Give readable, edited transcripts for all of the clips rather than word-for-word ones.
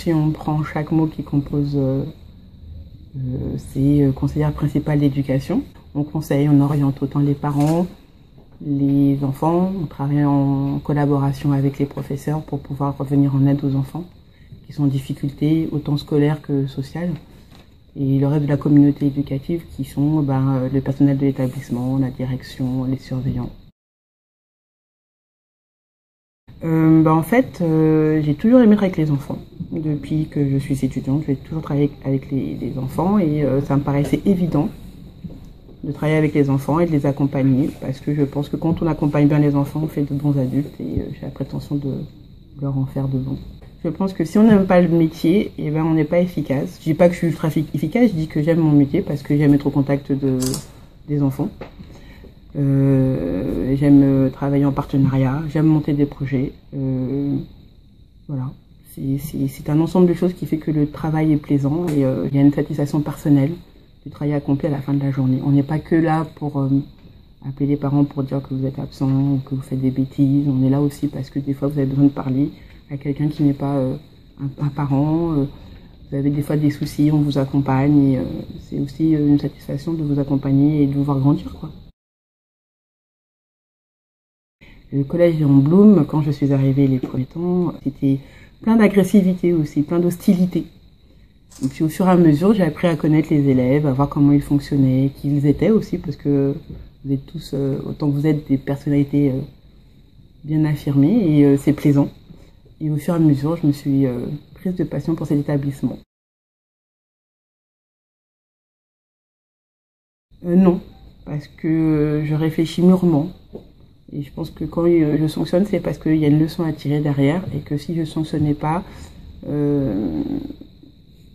si on prend chaque mot qui compose, c'est conseillère principale d'éducation. On conseille, on oriente autant les parents, les enfants. On travaille en collaboration avec les professeurs pour pouvoir revenir en aide aux enfants qui sont en difficulté, autant scolaire que sociale. Et le reste de la communauté éducative qui sont le personnel de l'établissement, la direction, les surveillants. En fait, j'ai toujours aimé travailler avec les enfants. Depuis que je suis étudiante, j'ai toujours travaillé avec les enfants et ça me paraissait évident de travailler avec les enfants et de les accompagner parce que je pense que quand on accompagne bien les enfants, on fait de bons adultes et j'ai la prétention de leur en faire de bons. Je pense que si on n'aime pas le métier, on n'est pas efficace. Je dis pas que je suis ultra efficace, je dis que j'aime mon métier parce que j'aime être au contact des enfants. J'aime travailler en partenariat, j'aime monter des projets. Voilà. C'est un ensemble de choses qui fait que le travail est plaisant et il y a une satisfaction personnelle du travail accompli à la fin de la journée. On n'est pas que là pour appeler les parents pour dire que vous êtes absent ou que vous faites des bêtises. On est là aussi parce que des fois vous avez besoin de parler à quelqu'un qui n'est pas un parent. Vous avez des fois des soucis, on vous accompagne. Et c'est aussi une satisfaction de vous accompagner et de vous voir grandir, quoi. Le collège Léon Blum, quand je suis arrivée les premiers temps, c'était plein d'agressivité aussi, plein d'hostilité. Et puis au fur et à mesure, j'ai appris à connaître les élèves, à voir comment ils fonctionnaient, qui ils étaient aussi, parce que vous êtes tous, autant que vous êtes, des personnalités bien affirmées, et c'est plaisant. Et au fur et à mesure, je me suis prise de passion pour cet établissement. Non, parce que je réfléchis mûrement. Et je pense que quand je sanctionne, c'est parce qu'il y a une leçon à tirer derrière et que si je ne sanctionnais pas,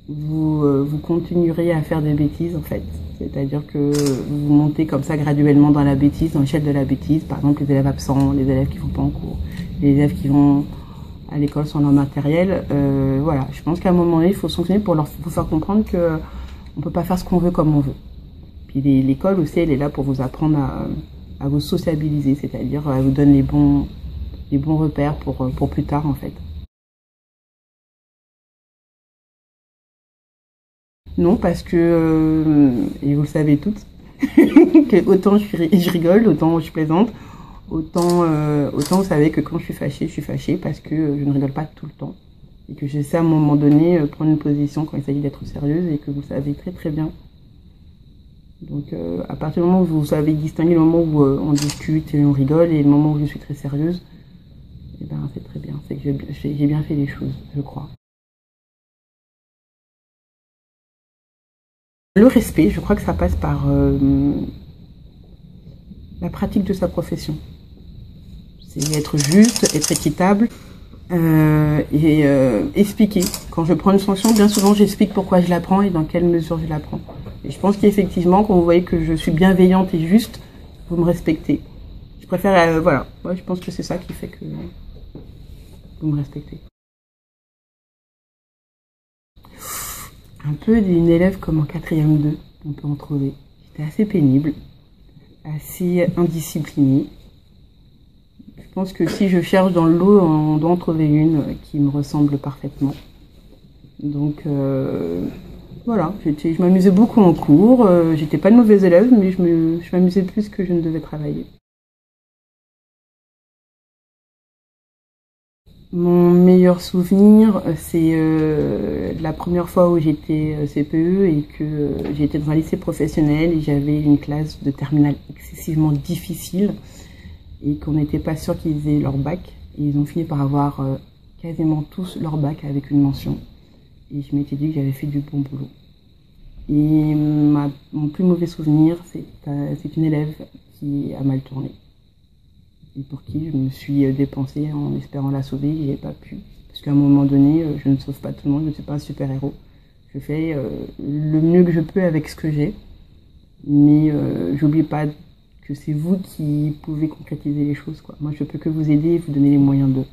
vous continuerez à faire des bêtises en fait. C'est-à-dire que vous montez comme ça graduellement dans la bêtise, dans l'échelle de la bêtise. Par exemple, les élèves absents, les élèves qui ne vont pas en cours, les élèves qui vont à l'école sans leur matériel. Voilà, je pense qu'à un moment donné, il faut sanctionner pour leur faire comprendre qu'on ne peut pas faire ce qu'on veut comme on veut. Puis l'école aussi, elle est là pour vous apprendre à vous sociabiliser, c'est-à-dire à vous donner les bons repères pour plus tard en fait. Non, parce que, et vous le savez toutes, que autant je rigole, autant je plaisante, autant vous savez que quand je suis fâchée parce que je ne rigole pas tout le temps. Et que je sais à un moment donné prendre une position quand il s'agit d'être sérieuse et que vous le savez très très bien. Donc à partir du moment où vous savez distinguer le moment où on discute et on rigole et le moment où je suis très sérieuse, c'est très bien, c'est que j'ai bien fait les choses, je crois. Le respect, je crois que ça passe par la pratique de sa profession. C'est être juste, être équitable et expliquer. Quand je prends une sanction, bien souvent j'explique pourquoi je la prends et dans quelle mesure je la prends. Et je pense qu'effectivement, quand vous voyez que je suis bienveillante et juste, vous me respectez. Je préfère, voilà, moi je pense que c'est ça qui fait que vous me respectez. Un peu d'une élève comme en 4e 2, on peut en trouver. J'étais assez pénible, assez indisciplinée. Je pense que si je cherche dans le lot, on doit en trouver une qui me ressemble parfaitement. Donc voilà, je m'amusais beaucoup en cours. J'étais pas une mauvaise élève, mais je m'amusais plus que je ne devais travailler. Mon meilleur souvenir, c'est la première fois où j'étais CPE et que j'étais dans un lycée professionnel et j'avais une classe de terminale excessivement difficile et qu'on n'était pas sûr qu'ils aient leur bac. Et ils ont fini par avoir quasiment tous leur bac avec une mention. Et je m'étais dit que j'avais fait du bon boulot. Et mon plus mauvais souvenir, c'est une élève qui a mal tourné. Et pour qui je me suis dépensée en espérant la sauver, et j'ai pas pu. Parce qu'à un moment donné, je ne sauve pas tout le monde, je ne suis pas un super-héros. Je fais le mieux que je peux avec ce que j'ai. Mais j'oublie pas que c'est vous qui pouvez concrétiser les choses, quoi. Moi, je peux que vous aider et vous donner les moyens d'eux.